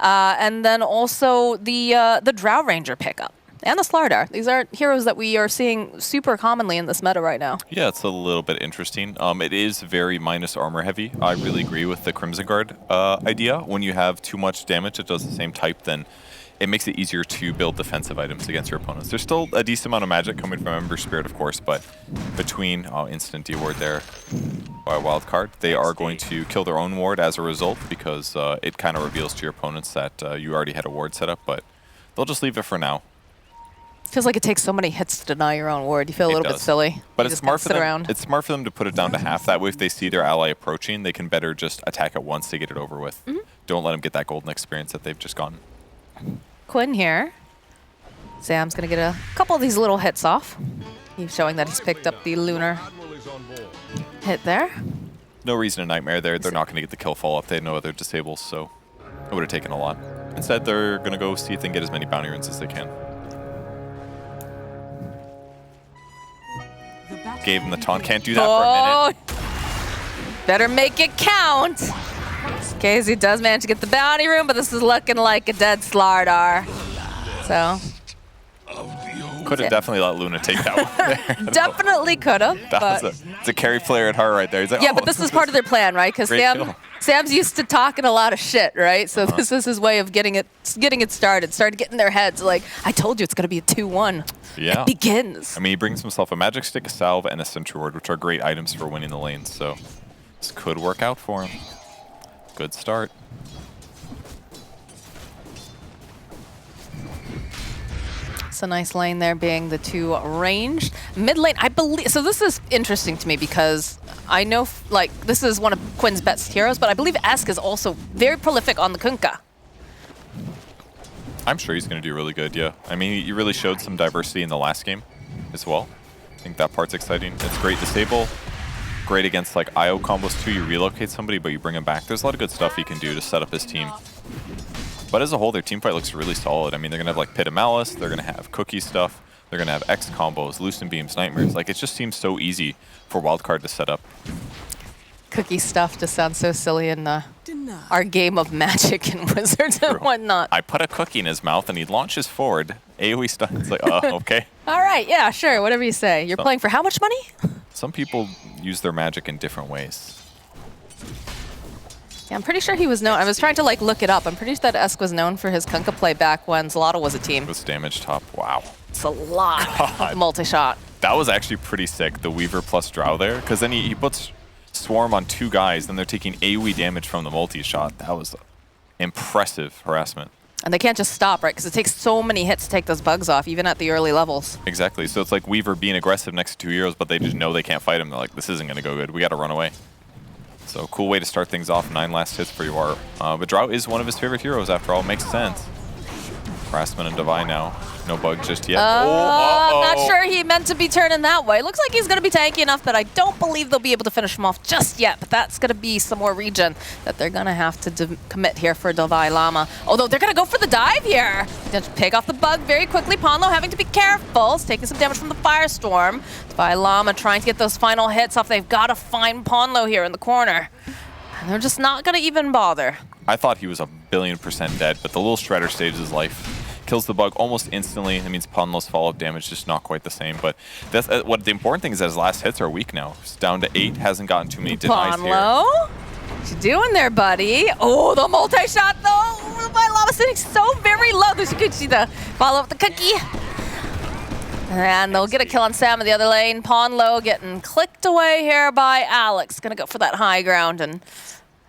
And then also the Drow Ranger pickup. And the Slardar. These are heroes that we are seeing super commonly in this meta right now. Yeah, it's a little bit interesting. It is very minus armor heavy. I really agree with the Crimson Guard idea. When you have too much damage that does the same type, then it makes it easier to build defensive items against your opponents. There's still a decent amount of magic coming from Ember Spirit, of course, but between instant D-ward there by Wildcard, they are going to kill their own ward as a result because it kind of reveals to your opponents that you already had a ward set up, but they'll just leave it for now. Feels like it takes so many hits to deny your own ward. You feel a little bit silly. But it's smart for them. It's smart for them to put it down to half. That way, if they see their ally approaching, they can better just attack it once to get it over with. Don't let them get that golden experience that they've just gotten. Quinn here. Sam's gonna get a couple of these little hits off. He's showing that he's picked up the lunar hit there. No reason to Nightmare there. They're not going to get the kill follow-up. They had no other disables, so it would have taken a lot. Instead, they're going to go see if they can get as many bounty runes as they can. Gave him the taunt. Can't do that for a minute. Better make it count. Casey does manage to get the bounty room, but this is looking like a dead Slardar. So. Could have definitely let Luna take that one there. Definitely could have. It's a carry player at heart right there. He's like, yeah, but this is part of their plan, right? Because Sam's used to talking a lot of shit, right? So this is his way of getting it started getting their heads like, I told you it's going to be a 2-1. Yeah. It begins. I mean, he brings himself a Magic Stick, a Salve, and a Sentry Ward, which are great items for winning the lanes. So this could work out for him. Good start. It's a nice lane there, being the two ranged. Mid lane, I believe, so this is interesting to me because I know, like, this is one of Quinn's best heroes, but I believe Esk is also very prolific on the Kunkka. I'm sure he's going to do really good, yeah. I mean, he really showed some diversity in the last game as well. I think that part's exciting. It's great disable. Great against, like, IO combos, too. You relocate somebody, but you bring him back. There's a lot of good stuff he can do to set up his team. But as a whole, their team fight looks really solid. I mean, they're going to have, like, Pit of Malice. They're going to have Cookie stuff. They're going to have X combos, Lucent Beams, Nightmares. Like, it just seems so easy for Wildcard to set up. Cookie stuff just sounds so silly in our game of Magic and Wizards and whatnot. I put a cookie in his mouth and he launches forward. AoE stun. It's like, okay. All right, yeah, sure, whatever you say. You're playing for how much money? Some people use their magic in different ways. Yeah, I'm pretty sure he was known. I was trying to, like, look it up. I'm pretty sure that Esk was known for his Kunkka play back when Zalata was a team. This damage top, wow. It's a lot. Multi-shot. That was actually pretty sick, the Weaver plus Drow there, because then he puts Swarm on 2 guys, then they're taking AoE damage from the multi-shot. That was impressive harassment. And they can't just stop, right? Because it takes so many hits to take those bugs off, even at the early levels. Exactly. So it's like Weaver being aggressive next to 2 heroes, but they just know they can't fight him. They're like, this isn't going to go good. We got to run away. So cool way to start things off. 9 last hits for Yawar. But Drow is one of his favorite heroes, after all. Makes sense. Harassment and Divine now. No bug just yet. I'm not sure he meant to be turning that way. Looks like he's going to be tanky enough that I don't believe they'll be able to finish him off just yet. But that's going to be some more regen that they're going to have to commit here for Dalai Lama. Although they're going to go for the dive here. Going to pick off the bug very quickly. Ponlo having to be careful. It's taking some damage from the Firestorm. Dalai Lama trying to get those final hits off. They've got to find Ponlo here in the corner. And they're just not going to even bother. I thought he was 1,000,000,000% dead, but the little Strider saves his life. Kills the bug almost instantly. That means Ponlo's follow-up damage just not quite the same. But that's what the important thing is that his last hits are weak now. He's down to 8, hasn't gotten too many denies here. Ponlo, what you doing there, buddy? Oh, the multi-shot though. My Lava sitting so very low. You could see the follow-up the cookie. And they'll get a kill on Sam in the other lane. Ponlo getting clicked away here by Alex. Gonna go for that high ground, and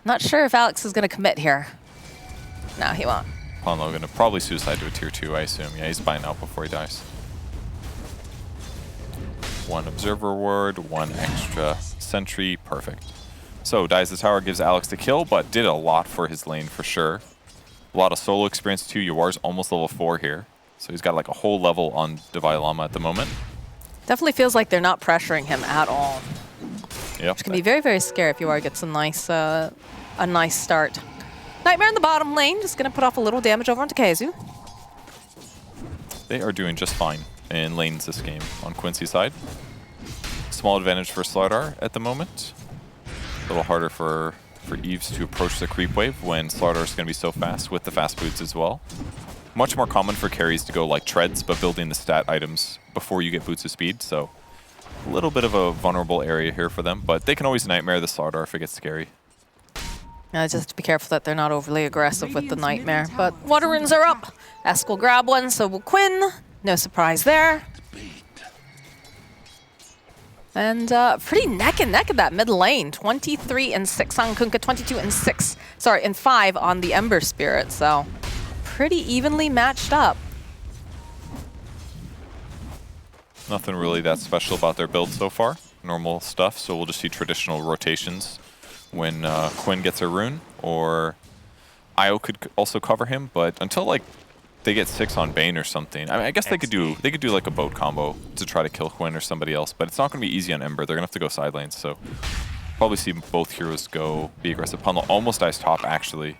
not sure if Alex is gonna commit here. No, he won't. Ponlo gonna probably suicide to a tier 2, I assume. Yeah, he's buying out before he dies. 1 Observer Ward, 1 extra Sentry, perfect. So, dies the tower, gives Alex the kill, but did a lot for his lane for sure. A lot of solo experience too. Yawar's almost level 4 here. So he's got like a whole level on Dalai Lama at the moment. Definitely feels like they're not pressuring him at all. Yep. Which can be very, very scary if Yawar gets a nice start. Nightmare in the bottom lane, just going to put off a little damage over onto Keizu. They are doing just fine in lanes this game on Quincy's side. Small advantage for Slardar at the moment. A little harder for for Eves to approach the creep wave when Slardar is going to be so fast with the fast boots as well. Much more common for carries to go like treads, but building the stat items before you get boots of speed, so a little bit of a vulnerable area here for them, but they can always Nightmare the Slardar if it gets scary. Just have to be careful that they're not overly aggressive with the Nightmare, but water runes are up. Esk will grab one, so will Quinn. No surprise there. And pretty neck and neck in that mid lane. 23 and 6 on Kunkka, 22 and 6. Sorry, and 5 on the Ember Spirit. So pretty evenly matched up. Nothing really that special about their build so far. Normal stuff. So we'll just see traditional rotations when Quinn gets a rune, or Io could also cover him. But until like they get 6 on Bane or something. I mean, I guess they could do like a boat combo to try to kill Quinn or somebody else, but it's not going to be easy on Ember. They're going to have to go side lanes, so probably see both heroes be aggressive. Pundle almost dies top, actually.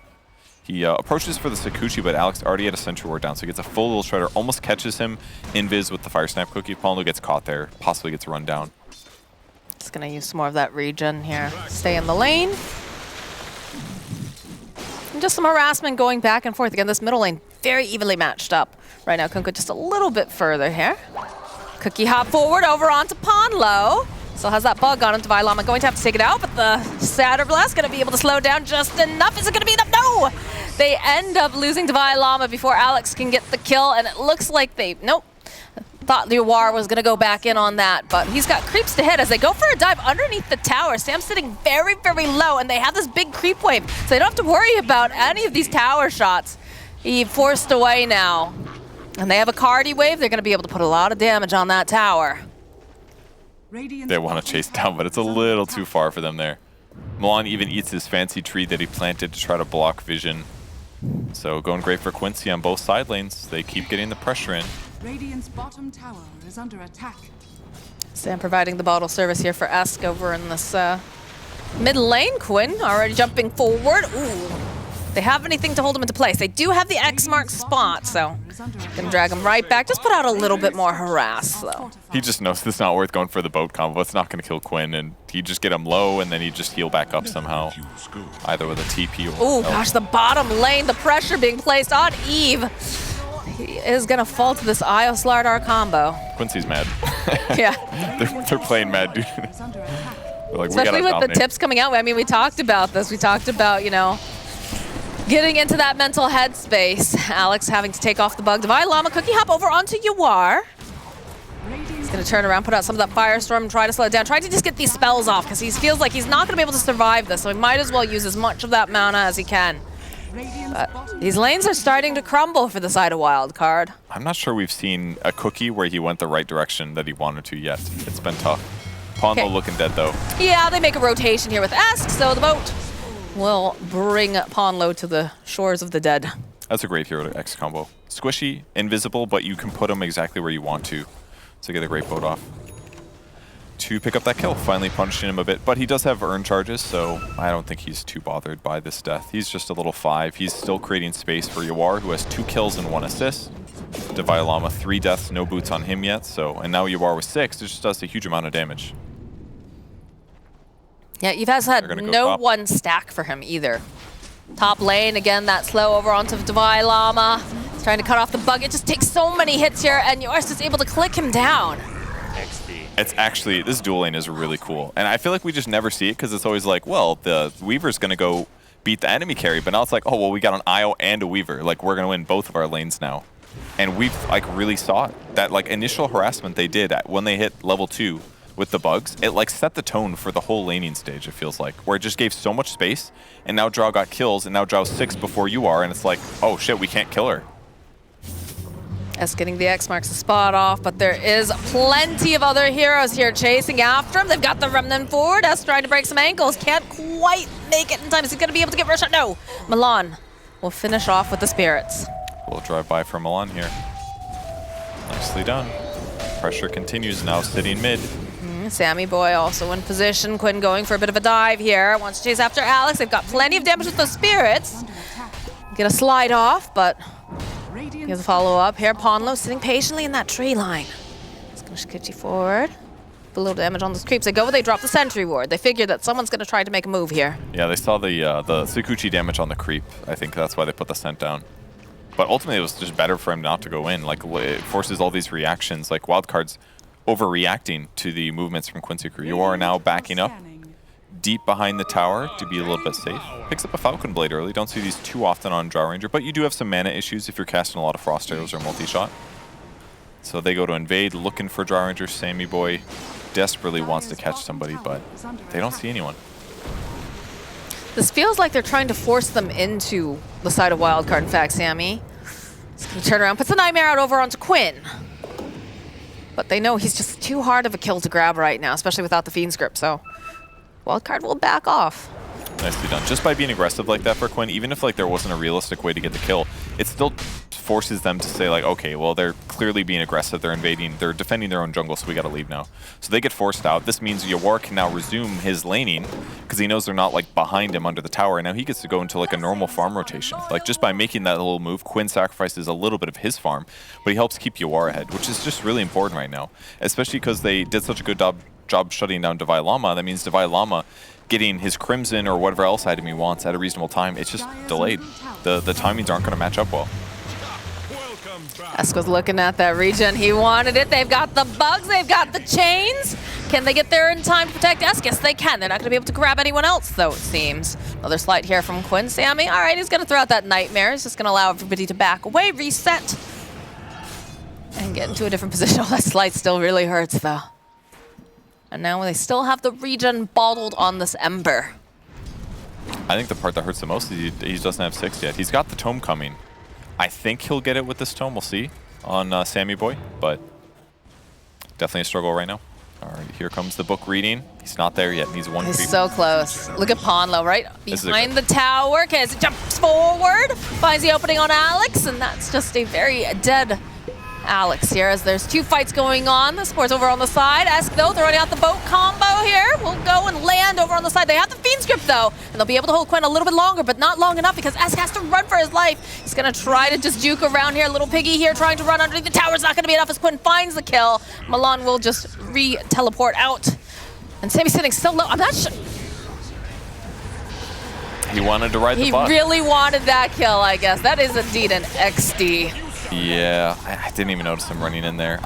He approaches for the Sakuchi, but Alex already had a Sentry Ward down, so he gets a full little Shredder, almost catches him invis with the Fire Snap Cookie. Pundle gets caught there, possibly gets run down. Just going to use some more of that regen here. Stay in the lane. And just some harassment going back and forth. Again, this middle lane very evenly matched up. Right now, Kunkka just a little bit further here. Cookie hop forward over onto Ponlo. Still has that bug on him. DPC going to have to take it out, but the Satyr Blast going to be able to slow down just enough. Is it going to be enough? No! They end up losing DPC before Alex can get the kill, and it looks like they... Nope. Thought the War was going to go back in on that, but he's got creeps to hit as they go for a dive underneath the tower. Sam's sitting very, very low, and they have this big creep wave, so they don't have to worry about any of these tower shots. He forced away now. And they have a Cardi wave. They're going to be able to put a lot of damage on that tower. They want to chase down, but it's a little too far for them there. Milan even eats his fancy tree that he planted to try to block vision. So going great for Quincy on both side lanes. They keep getting the pressure in. Radiant's bottom tower is under attack. Sam providing the bottle service here for Esk over in this mid lane. Quinn already jumping forward. Ooh. They have anything to hold him into place. They do have the X mark spot, so can drag him right back. Just put out a little bit more harass, though. He just knows it's not worth going for the boat combo. It's not going to kill Quinn, and he just get him low, and then he just heal back up somehow, either with a TP or... Oh gosh, the bottom lane, the pressure being placed on Eve. He is going to fall to this Io Slardar combo. Quincy's mad. Yeah. they're playing mad, dude. Like, especially with the tips coming out. I mean, we talked about this. We talked about, you know, getting into that mental headspace. Alex having to take off the bug. DPC cookie hop over onto Yawar. He's going to turn around, put out some of that Firestorm, and try to slow it down. Try to just get these spells off, because he feels like he's not going to be able to survive this, so he might as well use as much of that mana as he can. But these lanes are starting to crumble for the side of Wildcard. I'm not sure we've seen a cookie where he went the right direction that he wanted to yet. It's been tough. Ponlo looking dead, though. Yeah, they make a rotation here with Esk, so the boat will bring Ponlo to the shores of the dead. That's a great hero to X combo. Squishy, invisible, but you can put him exactly where you want to get a great boat off. To pick up that kill, finally punishing him a bit. But he does have earn charges, so I don't think he's too bothered by this death. He's just a little 5. He's still creating space for Yawar, who has 2 kills and 1 assist. DPC 3 deaths, no boots on him yet, so, and now Yawar with 6, it just does a huge amount of damage. Yeah, Eve has had no one stack for him either. Top lane, again, that slow over onto DPC. He's trying to cut off the bug. It just takes so many hits here, and Yawar's just able to click him down. It's actually, this dual lane is really cool. And I feel like we just never see it because it's always like, well, the Weaver's going to go beat the enemy carry. But now it's like, oh, well, we got an Io and a Weaver. Like, we're going to win both of our lanes now. And we've, like, really saw it. That, like, initial harassment they did when they hit level 2 with the bugs, it, like, set the tone for the whole laning stage, it feels like. Where it just gave so much space, and now Drow got kills, and now Drow's 6 before you are, and it's like, oh, shit, we can't kill her. Esk getting the X marks the spot off, but there is plenty of other heroes here chasing after him. They've got the Remnant forward. Esk trying to break some ankles. Can't quite make it in time. Is he going to be able to get rush out? No. Milan will finish off with the Spirits. We'll drive by for Milan here. Nicely done. Pressure continues now, sitting mid. Sammy Boy also in position. Quinn going for a bit of a dive here. Wants to chase after Alex. They've got plenty of damage with those Spirits. Get a slide off, but he has a follow-up here. Ponlo sitting patiently in that tree line. He's going to scoot you forward. a little damage on those creeps. They drop the sentry ward. They figure that someone's going to try to make a move here. Yeah, they saw the Sakuchi damage on the creep. I think that's why they put the scent down. But ultimately, it was just better for him not to go in. Like, it forces all these reactions. Like, Wildcard's overreacting to the movements from Quincy crew. You are now backing up deep behind the tower to be a little bit safe. Picks up a Falcon Blade early. Don't see these too often on Drow Ranger, but you do have some mana issues if you're casting a lot of Frost Arrows or multi-shot. So they go to invade, looking for Drow Ranger. Sammy Boy desperately wants to catch somebody, but they don't see anyone. This feels like they're trying to force them into the side of Wildcard. In fact, Sammy is going to turn around, puts the Nightmare out over onto Quinn. But they know he's just too hard of a kill to grab right now, especially without the Fiend's Grip, so Wildcard will back off. Nicely done. Just by being aggressive like that for Quinn, even if like there wasn't a realistic way to get the kill, it still forces them to say like, okay, well, they're clearly being aggressive. They're invading. They're defending their own jungle, so we got to leave now. So they get forced out. This means Yawar can now resume his laning because he knows they're not like behind him under the tower. And now he gets to go into like a normal farm rotation. Like just by making that little move, Quinn sacrifices a little bit of his farm, but he helps keep Yawar ahead, which is just really important right now, especially because they did such a good job shutting down Divine Llama. That means Divine Llama getting his Crimson or whatever else item he wants at a reasonable time, it's just delayed. The timings aren't going to match up well. Esko's looking at that regen. He wanted it. They've got the bugs. They've got the chains. Can they get there in time to protect Esk? Yes, they can. They're not going to be able to grab anyone else, though, it seems. Another slight here from Quinn. Sammy, all right, he's going to throw out that Nightmare. He's just going to allow everybody to back away, reset, and get into a different position. Oh, that slight still really hurts, though. And now they still have the regen bottled on this Ember. I think the part that hurts the most is he doesn't have 6 yet. He's got the tome coming. I think he'll get it with this tome. We'll see on Sammy Boy, but definitely a struggle right now. All right, here comes the book reading. He's not there yet. He's one creep. He's so close. Look at Ponlo right behind the tower. Kez jumps forward, finds the opening on Alex, and that's just a very dead Alex here as there's 2 fights going on. The Sport's over on the side. Esk, though, throwing out the boat combo here. Will go and land over on the side. They have the Fiend's Grip, though, and they'll be able to hold Quinn a little bit longer, but not long enough because Esk has to run for his life. He's going to try to just juke around here. Little Piggy here trying to run underneath the tower. It's not going to be enough as Quinn finds the kill. Milan will just re-teleport out. And Sammy's sitting still low. I'm not sure. He wanted to ride the bus. He really wanted that kill, I guess. That is indeed an XD. Yeah, I didn't even notice him running in there.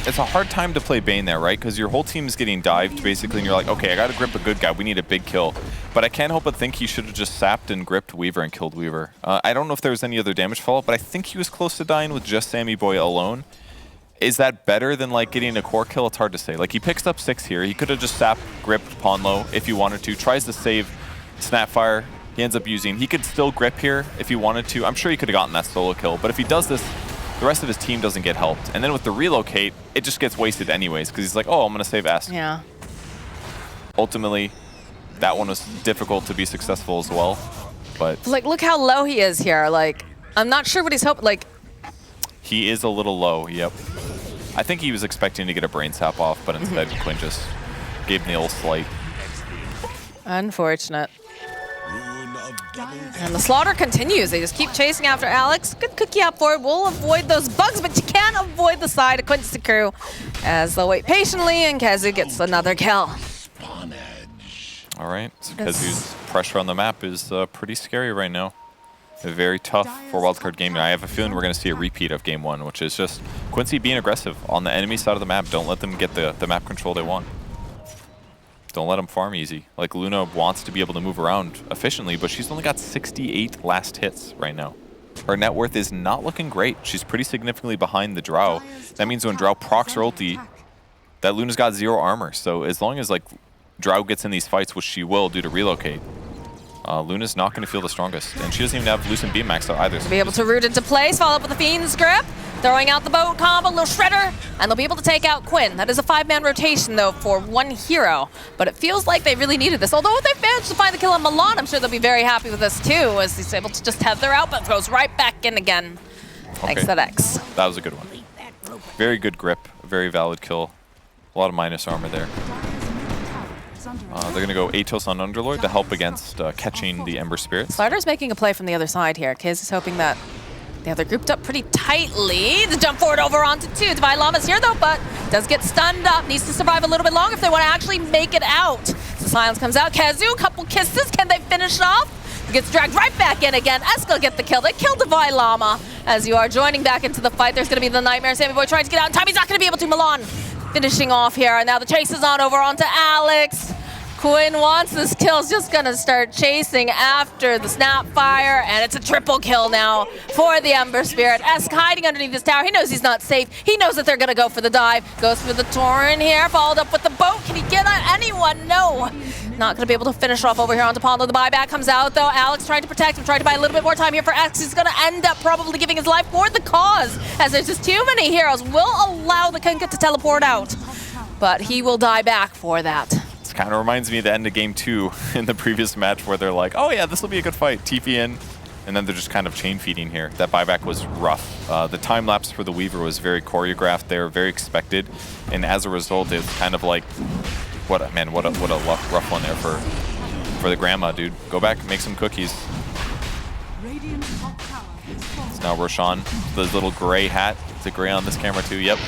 It's a hard time to play Bane there, right? Because your whole team is getting dived, basically, and you're like, okay, I got to grip a good guy. We need a big kill. But I can't help but think he should have just sapped and gripped Weaver and killed Weaver. I don't know if there was any other damage fallout, but I think he was close to dying with just Sammy Boy alone. Is that better than like getting a core kill? It's hard to say. Like he picks up 6 here. He could have just sapped, gripped Ponlo if he wanted to. Tries to save Snapfire. He ends up using. He could still grip here if he wanted to. I'm sure he could have gotten that solo kill. But if he does this, the rest of his team doesn't get helped. And then with the relocate, it just gets wasted anyways because he's like, oh, I'm going to save Esk. Yeah. Ultimately, that one was difficult to be successful as well. But like, look how low he is here. Like, I'm not sure what he's hoping. Like, he is a little low. Yep. I think he was expecting to get a brain sap off, but instead Quinn just gave him the old slight. Unfortunate. And the slaughter continues. They just keep chasing after Alex. Good cookie up forward. We'll avoid those bugs, but you can't avoid the side of Quincy crew as they'll wait patiently, and Kazu gets another kill. All right, so Kazu's pressure on the map is pretty scary right now. Very tough for Wildcard Gaming. I have a feeling we're going to see a repeat of Game 1, which is just Quincy being aggressive on the enemy side of the map. Don't let them get the map control they want. Don't let them farm easy. Like, Luna wants to be able to move around efficiently, but she's only got 68 last hits right now. Her net worth is not looking great. She's pretty significantly behind the Drow. That means when Drow procs her ulti, that Luna's got 0 armor. So as long as, like, Drow gets in these fights, which she will due to relocate, Luna's not going to feel the strongest. And she doesn't even have Lucent Beam maxed out either. So be able to root into place, follow up with the Fiend's Grip, throwing out the boat combo, little shredder, and they'll be able to take out Quinn. That is a 5-man rotation, though, for 1 hero. But it feels like they really needed this. Although if they managed to find the kill on Milan, I'm sure they'll be very happy with this, too, as he's able to just tether out, but goes right back in again. Okay. Thanks to that X. That was a good one. Very good grip, very valid kill. A lot of minus armor there. They're going to go Atos on Underlord to help against catching the Ember Spirits. Slider's making a play from the other side here. Kiz is hoping that Yeah, they're grouped up pretty tightly. The jump forward over onto 2. Divine Llama's here though, but does get stunned up. Needs to survive a little bit longer if they want to actually make it out. So Silence comes out. Kazu, couple kisses. Can they finish off? Gets dragged right back in again. Esco get the kill. They kill Divine Llama. As you are joining back into the fight, there's going to be the Nightmare. Sammy Boy trying to get out in time. He's not going to be able to. Milan finishing off here. And now the chase is on over onto Alex. Quinn wants this kill. Is just going to start chasing after the Snapfire. And it's a triple kill now for the Ember Spirit. Esk hiding underneath this tower. He knows he's not safe. He knows that they're going to go for the dive. Goes for the Torrent here. Followed up with the boat. Can he get anyone? No. Not going to be able to finish off over here onto Pando. The buyback comes out, though. Alex trying to protect him, trying to buy a little bit more time here for X. He's going to end up probably giving his life for the cause, as there's just too many heroes. Will allow the Kunkka to teleport out, but he will die back for that. This kind of reminds me of the end of Game 2 in the previous match where they're like, oh yeah, this will be a good fight. TP in, and then they're just kind of chain feeding here. That buyback was rough. The time lapse for the Weaver was very choreographed there, very expected, and as a result, it's kind of like, what a rough one there for the grandma, dude. Go back, make some cookies. It's now Roshan, the little gray hat. Is it gray on this camera too? Yep.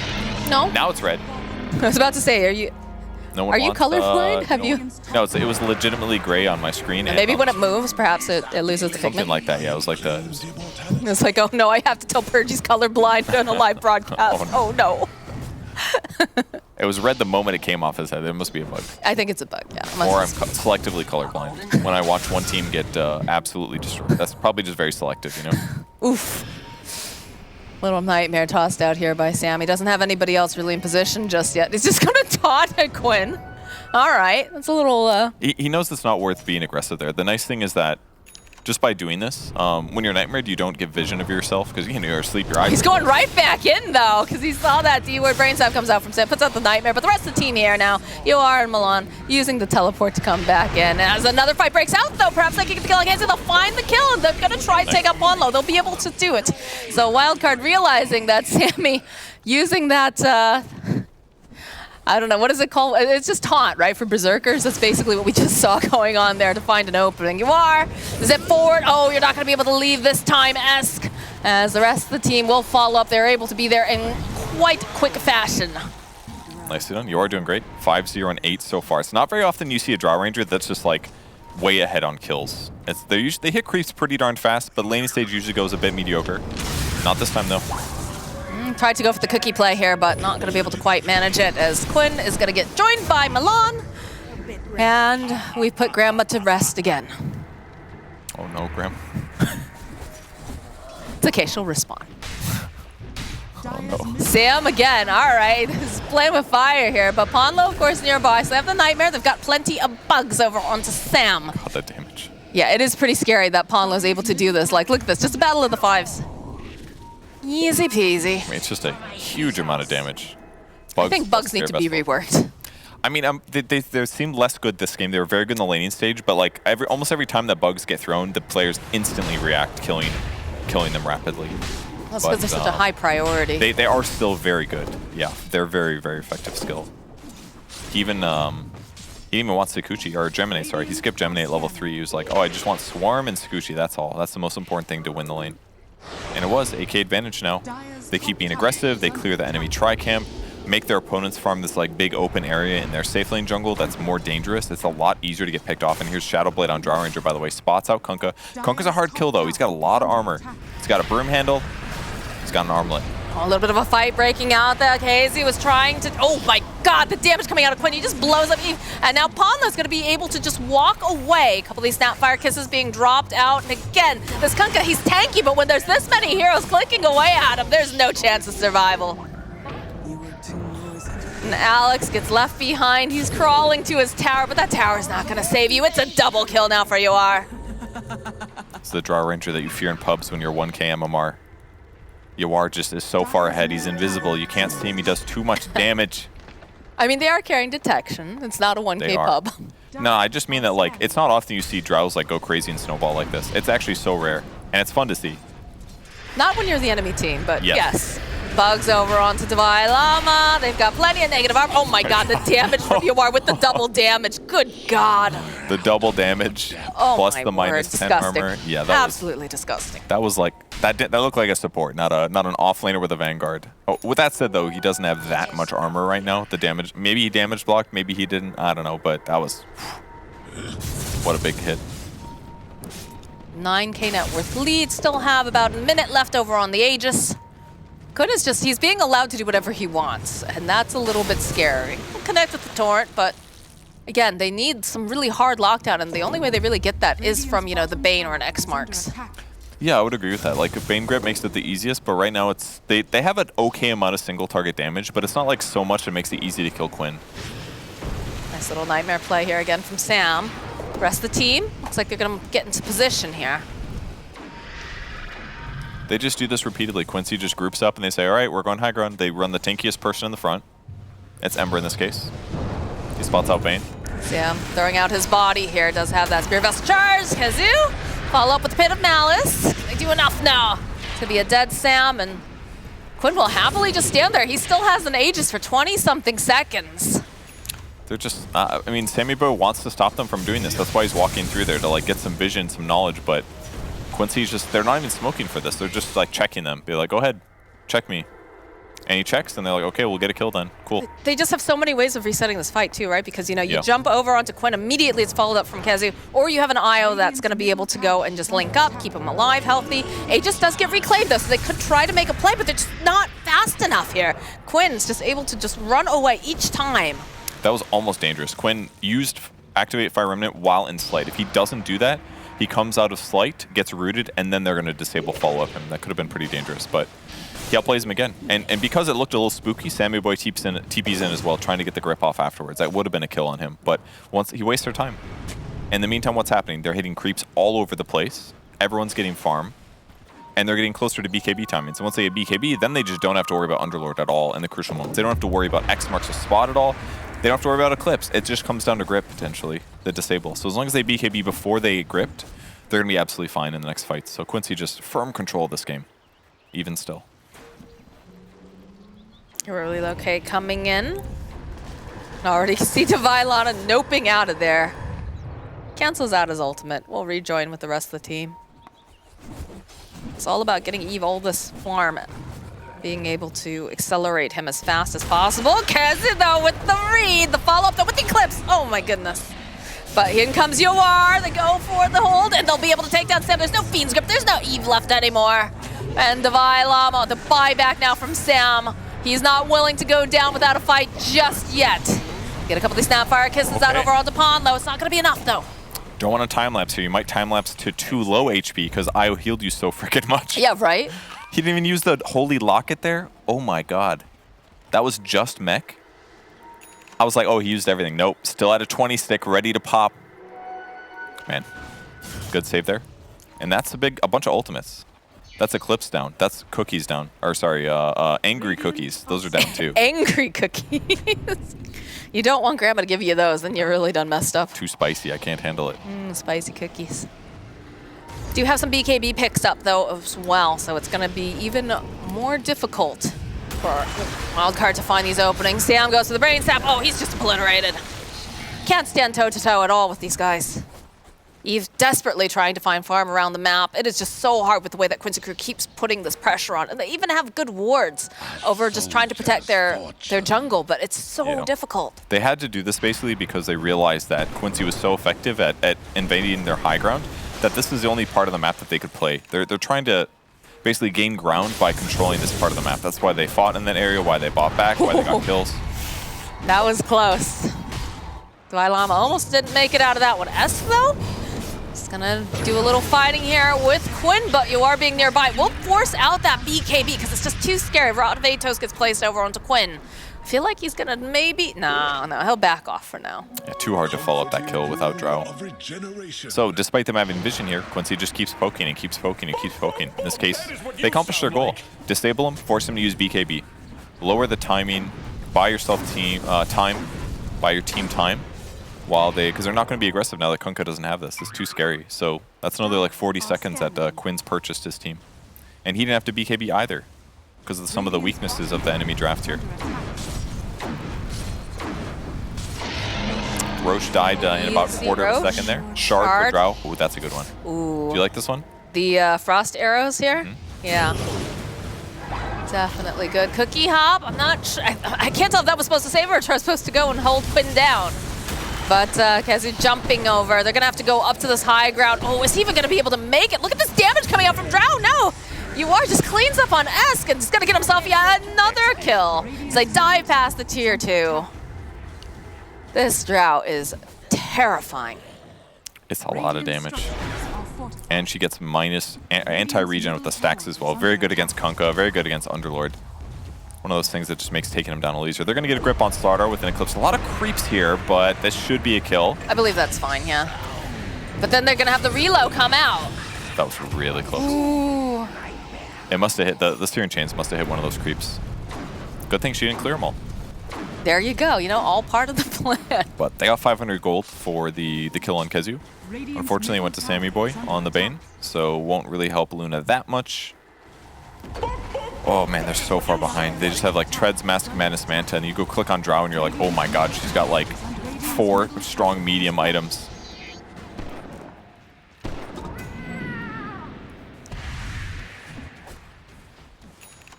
No. Now it's red. I was about to say, are you colorblind? Have you? No, it was legitimately gray on my screen. And maybe when it moves, perhaps it loses the something pigment. like that. Yeah, it was like the. It's like, oh no, I have to tell Purgy's colorblind on a live broadcast. Oh no. It was red the moment it came off his head. It must be a bug. I think it's a bug, yeah. Or I'm selectively colorblind. When I watch one team get absolutely destroyed. That's probably just very selective, you know? Oof. Little Nightmare tossed out here by Sam. He doesn't have anybody else really in position just yet. He's just going to taunt at Quinn. All right. That's a little... He knows it's not worth being aggressive there. The nice thing is that just by doing this, when you're Nightmare, you don't get vision of yourself because you're asleep, your eyes. He's going right back in, though, because he saw that D-word brain sap comes out from Sam, puts out the Nightmare. But the rest of the team here now, UR and Milan using the teleport to come back in. And as another fight breaks out, though, perhaps they can get the kill against it. They'll find the kill, and they're going to try to take up Ponlo. They'll be able to do it. So Wildcard realizing that Sammy using that... I don't know, what is it called? It's just taunt, right, for Berserkers? That's basically what we just saw going on there to find an opening. You are. Zip forward. Oh, you're not going to be able to leave this time, Esk. As the rest of the team will follow up. They're able to be there in quite quick fashion. Nicely done. You are doing great. 5-0 and 8 so far. It's not very often you see a Draw Ranger that's just like way ahead on kills. They hit creeps pretty darn fast, but laning stage usually goes a bit mediocre. Not this time, though. Tried to go for the cookie play here, but not going to be able to quite manage it, as Quinn is going to get joined by Milan. And we've put Grandma to rest again. Oh no, Grandma. It's okay, she'll respond. Oh no. Sam again, all right. He's playing with fire here, but Ponlo, of course, nearby. So they have the Nightmare. They've got plenty of bugs over onto Sam. God, that damage. Yeah, it is pretty scary that Ponlo's able to do this. Like, look at this, just a battle of the fives. Easy peasy. I mean, it's just a huge amount of damage. Bugs, I think bugs need to be reworked. I mean, they seemed less good this game. They were very good in the laning stage, but like almost every time that bugs get thrown, the players instantly react, killing them rapidly. That's because they're such a high priority. They are still very good. Yeah, they're very, very effective skill. He even wants Sakuchi, or Gemini, sorry. He skipped Gemini at level 3. He was like, oh, I just want Swarm and Sakuchi, that's all. That's the most important thing to win the lane. And it was AK advantage now. They keep being aggressive, they clear the enemy tri-camp, make their opponents farm this like big open area in their safe lane jungle that's more dangerous. It's a lot easier to get picked off. And here's Shadowblade on Draw Ranger, by the way. Spots out Kunkka. Kunkka's a hard kill though. He's got a lot of armor. He's got a broom handle. He's got an armlet. Oh, a little bit of a fight breaking out there. Casey was trying to... Oh my god, the damage coming out of Quinn. He just blows up Eve. And now Ponlo's going to be able to just walk away. A couple of these Snapfire kisses being dropped out. And again, this Kunkka, he's tanky, but when there's this many heroes clicking away at him, there's no chance of survival. And Alex gets left behind. He's crawling to his tower, but that tower's not going to save you. It's a double kill now for UR. It's the Draw Ranger that you fear in pubs when you're 1k MMR. Yawar just is so far ahead. He's invisible. You can't see him. He does too much damage. I mean, they are carrying detection. It's not a 1K pub. No, I just mean that like it's not often you see Drows like go crazy and snowball like this. It's actually so rare, and it's fun to see. Not when you're the enemy team, but yes. Bugs over onto Divine Llama. They've got plenty of negative armor. Oh my god, the damage from Yawar with the double damage. Good god. The double damage plus the minus 10 armor. Yeah, that absolutely disgusting. That was like That looked like a support, not an offlaner with a Vanguard. Oh, with that said, though, he doesn't have that much armor right now. The damage, maybe he damage blocked, maybe he didn't. I don't know, but that was what a big hit. 9K net worth lead. Still have about a minute left over on the Aegis. Quinn is just, he's being allowed to do whatever he wants, and that's a little bit scary. He'll connect with the Torrent, but again, they need some really hard lockdown, and the only way they really get that is from, you know, the Bane or an X-Marks. Yeah, I would agree with that. Like, Bane Grip makes it the easiest, but right now it's they have an okay amount of single target damage, but it's not like so much that makes it easy to kill Quinn. Nice little nightmare play here again from Sam. The rest of the team, looks like they're going to get into position here. They just do this repeatedly. Quincy just groups up and they say, all right, we're going high ground. They run the tankiest person in the front. It's Ember in this case. He spots out Bane. Sam throwing out his body here, does have that Spear Vessel charge. Kazoo, follow up with the Pit of Malice. They do enough now to be a dead Sam, and Quinn will happily just stand there. He still has an Aegis for 20-something seconds. They're just, I mean, Sammy Bo wants to stop them from doing this. That's why he's walking through there, to like get some vision, some knowledge, but Quincy's just, they're not even smoking for this. They're just like checking them. Be like, go ahead, check me. And he checks, and they're like, okay, we'll get a kill then. Cool. They just have so many ways of resetting this fight too, right? Because, you know, you jump over onto Quinn, immediately it's followed up from Kazoo, or you have an IO that's going to be able to go and just link up, keep him alive, healthy. Aegis does get reclaimed though, so they could try to make a play, but they're just not fast enough here. Quinn's just able to just run away each time. That was almost dangerous. Quinn used Activate Fire Remnant while in Slight. If he doesn't do that, he comes out of Slight, gets rooted, and then they're going to disable follow-up him. That could have been pretty dangerous, but he outplays him again. And because it looked a little spooky, Sammy Boy TP's in as well, trying to get the grip off afterwards. That would have been a kill on him, but once he wastes their time. In the meantime, what's happening? They're hitting creeps all over the place. Everyone's getting farm, and they're getting closer to BKB timing. So once they get BKB, then they just don't have to worry about Underlord at all in the crucial moments. They don't have to worry about X marks a spot at all. They don't have to worry about Eclipse. It just comes down to grip, potentially, the disable. So as long as they BKB before they gripped, they're going to be absolutely fine in the next fight. So Quincy just firm control of this game, even still. Really okay coming in. And already see Dvailana noping out of there. Cancels out his ultimate. We'll rejoin with the rest of the team. It's all about getting Eve all this farm, being able to accelerate him as fast as possible. Kazoo though with the read, the follow-up though with the Eclipse. Oh my goodness. But in comes Yawar, they go for the hold, and they'll be able to take down Sam. There's no Fiend's Grip, there's no Eve left anymore. And Dvailana, the buyback now from Sam. He's not willing to go down without a fight just yet. Get a couple of these Snapfire Kisses out over onto Pond though. It's not gonna be enough though. Don't want to time-lapse here. You might time-lapse to too low HP because IO healed you so freaking much. Yeah, right? He didn't even use the Holy Locket there. Oh my god. That was just mech. I was like, oh, he used everything. Nope. Still at a 20 stick, ready to pop. Man. Good save there. And that's a bunch of ultimates. That's Eclipse down. That's Cookies down. Or sorry, Angry Cookies. Those are down too. Angry Cookies. You don't want Grandma to give you those, then you're really done messed up. Too spicy. I can't handle it. Spicy cookies. Do have some BKB picks up though as well, so it's going to be even more difficult for Wildcard to find these openings. Sam goes to the brain sap. Oh, he's just obliterated. Can't stand toe-to-toe at all with these guys. Eve desperately trying to find farm around the map. It is just so hard with the way that Quincy Crew keeps putting this pressure on. And they even have good wards over just trying to protect their jungle, but it's so difficult. They had to do this basically because they realized that Quincy was so effective at invading their high ground that this is the only part of the map that they could play. They're trying to basically gain ground by controlling this part of the map. That's why they fought in that area, why they bought back, why they got kills. That was close. Dvailana almost didn't make it out of that one. S though? Just gonna do a little fighting here with Quinn, but you are being nearby. We'll force out that BKB because it's just too scary. Rod of Atos gets placed over onto Quinn. I feel like he's gonna maybe, no, he'll back off for now. Yeah, too hard to follow up that kill without Drow. So despite them having vision here, Quincy just keeps poking and keeps poking and keeps poking. In this case, they accomplish their goal. Disable him, force him to use BKB. Lower the timing, buy yourself time, buy your team time. While because they're not going to be aggressive now that Kunkka doesn't have this. It's too scary. So that's another like 40 seconds that Quinn's purchased his team. And he didn't have to BKB either because of some of the weaknesses of the enemy draft here. Roche died in about a quarter of a second there. Shard for Drow. Ooh, that's a good one. Ooh. Do you like this one? The frost arrows here? Yeah. Definitely good. Cookie Hop, I'm not sure. I can't tell if that was supposed to save her or if I was supposed to go and hold Quinn down. But Kezi jumping over. They're going to have to go up to this high ground. Oh, is he even going to be able to make it? Look at this damage coming out from Drow. No. UR just cleans up on Esk and he's going to get himself yet another kill. As they dive past the tier 2. This Drow is terrifying. It's a lot of damage. And she gets minus anti-regen with the stacks as well. Very good against Kunkka, very good against Underlord. One of those things that just makes taking him down a easier. They're going to get a grip on Slardar with an Eclipse. A lot of creeps here, but this should be a kill. I believe that's fine, yeah. But then they're going to have the reload come out. That was really close. Ooh. It must have hit, the steering chains must have hit one of those creeps. Good thing she didn't clear them all. There you go, you know, all part of the plan. But they got 500 gold for the kill on Kezu. Unfortunately, it went to Sammy Boy on the Bane, so won't really help Luna that much. Oh man, they're so far behind. They just have like Treads, Mask of Madness, Manta, and you go click on Drow and you're like, oh my god, she's got like 4 strong medium items.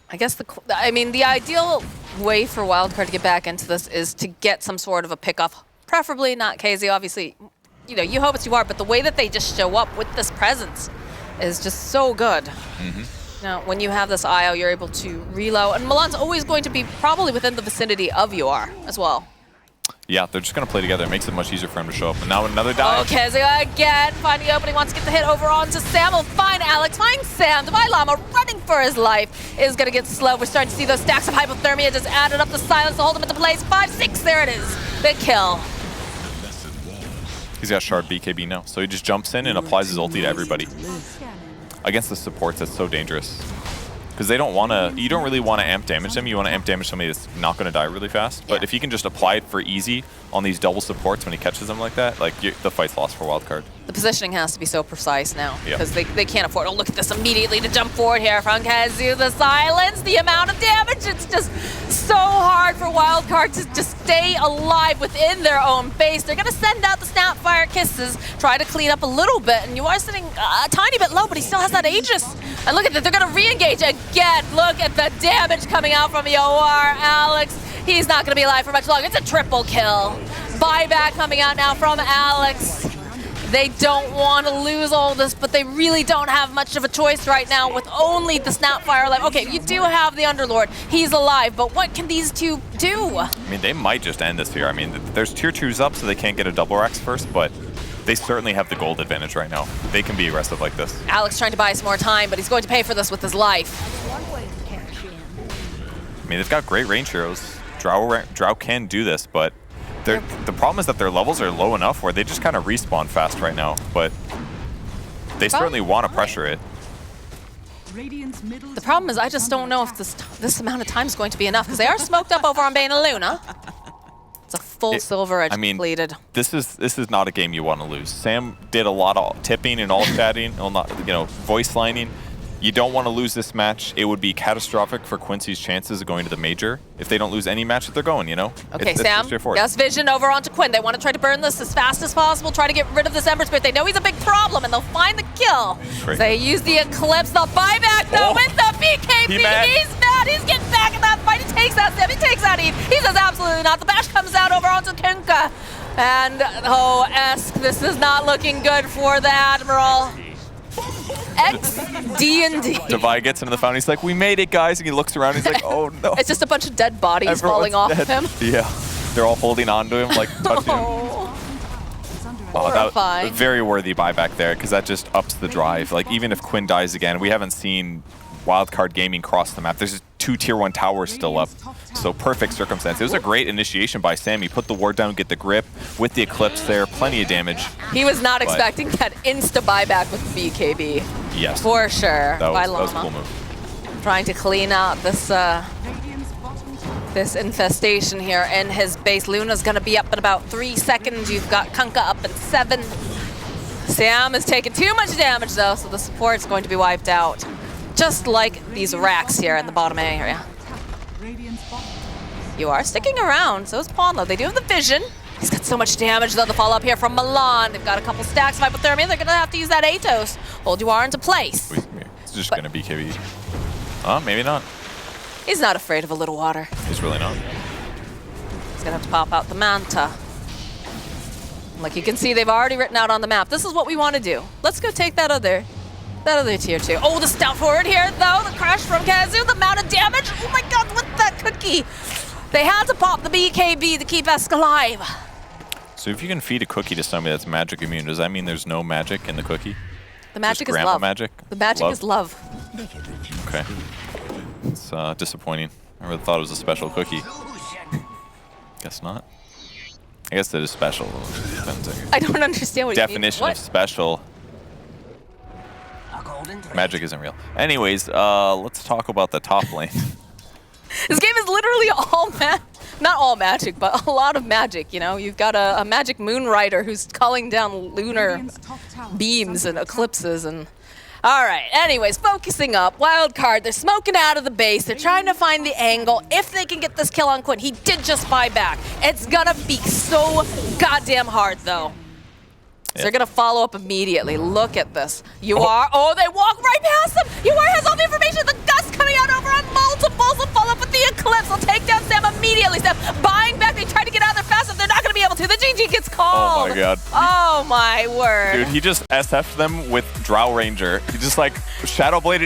I guess the ideal way for Wildcard to get back into this is to get some sort of a pickoff, preferably not KZ, obviously. You know, you hope it's UR, but the way that they just show up with this presence is just so good. Now, when you have this IO, you're able to reload, and Milan's always going to be probably within the vicinity of UR as well. Yeah, they're just going to play together. It makes it much easier for him to show up. And now another dive. Oh, KZ again, finding the opening, wants to get the hit over onto Sam. Will find Alex, find Sam. Divine Llama running for his life is going to get slow. We're starting to see those stacks of hypothermia just added up the silence to hold him into place. 5-6, there it is. The kill. He's got Shard BKB now, so he just jumps in and applies his ulti to everybody. Against the supports, that's so dangerous. Because they don't want to, you don't really want to amp damage them, you want to amp damage somebody that's not going to die really fast. But if he can just apply it for easy on these double supports when he catches them like that, like the fight's lost for Wildcard. The positioning has to be so precise now, because they can't afford to look at this immediately to jump forward here from Kazu. The silence, the amount of damage, it's just so hard for Wildcard to just stay alive within their own base. They're going to send out the Snapfire Kisses, try to clean up a little bit, and you are sitting a tiny bit low, but he still has that Aegis. And look at that, they're going to re-engage again. Look at the damage coming out from Yoar. Alex, he's not going to be alive for much longer. It's a triple kill. Buyback coming out now from Alex. They don't want to lose all this, but they really don't have much of a choice right now with only the Snapfire alive. Okay, you do have the Underlord. He's alive, but what can these two do? I mean, they might just end this here. I mean, there's tier 2s up, so they can't get a double Rax first, but they certainly have the gold advantage right now. They can be aggressive like this. Alex trying to buy some more time, but he's going to pay for this with his life. I mean, they've got great range heroes. Drow can do this, but the problem is that their levels are low enough where they just kind of respawn fast right now, but they certainly want to pressure it. The problem is I just don't know if this amount of time is going to be enough, because they are smoked up over on Bane and Luna. It's a full silver edge completed. This is not a game you want to lose. Sam did a lot of tipping and all chatting, well, not, you know, voice lining. You don't want to lose this match. It would be catastrophic for Quincy's chances of going to the major if they don't lose any match that they're going, you know? Okay, Sam, yes, vision over onto Quinn. They want to try to burn this as fast as possible, try to get rid of this Ember Spirit. They know he's a big problem, and they'll find the kill. Great. They use the Eclipse, the buyback, though, with the BKB. He's mad. He's getting back in that fight. He takes out Sam. He takes out Eve. He says absolutely not. The bash comes out over onto Kunkka. And, oh, Esk, this is not looking good for the Admiral. XD&D. Devi gets into the fountain. He's like, we made it, guys. And he looks around. He's like, oh, no. It's just a bunch of dead bodies falling off of him. Yeah. They're all holding on to him, like touching him. Oh, that was a very worthy buyback there, because that just ups the drive. Like, even if Quinn dies again, we haven't seen Wildcard Gaming cross the map. There's 2 tier 1 towers still up. So perfect circumstance. It was a great initiation by Sam. He put the ward down, get the grip with the Eclipse there. Plenty of damage. He was not expecting that insta buyback with BKB. Yes. For sure. That was a cool move. Trying to clean out this this infestation here in his base. Luna's going to be up in about 3 seconds. You've got Kunkka up in 7. Sam is taking too much damage, though, so the support's going to be wiped out. Just like these racks here in the bottom A area. You are sticking around, so is Ponlo. They do have the vision. He's got so much damage, though, the follow-up here from Milan. They've got a couple stacks of hypothermia. They're going to have to use that Atos. Hold you are into place. It's just going to be BKB. Maybe not. He's not afraid of a little water. He's really not. He's gonna have to pop out the Manta. Like you can see, they've already written out on the map. This is what we want to do. Let's go take that other tier 2. Oh, the stout forward here, though. The crash from Kazu, the amount of damage. Oh my god, with that cookie. They had to pop the BKB to keep Esk alive. So if you can feed a cookie to somebody that's magic immune, does that mean there's no magic in the cookie? The magic Just is love. magic? The magic is love. Okay. It's disappointing. I really thought it was a special cookie. Guess not. I guess that is special. I don't understand what you mean. Definition of special. Magic isn't real. Anyways, let's talk about the top lane. This game is literally all not all magic, but a lot of magic, you know? You've got a magic moon rider who's calling down lunar beams and eclipses and... All right, anyways, focusing up. Wildcard, they're smoking out of the base. They're trying to find the angle. If they can get this kill on Quinn, he did just buy back. It's gonna be so goddamn hard, though. So they're gonna follow up immediately. Look at this. They walk right past him. has all the information. The gust coming out over on multiples. They'll follow up with the eclipse. They'll take down Sam immediately. Sam buying back. They try to get out of there fast enough. They're not gonna be able to. The GG gets called. Oh my god. Oh my word. Dude, he just SF'd them with Drow Ranger. He just like Shadow Bladed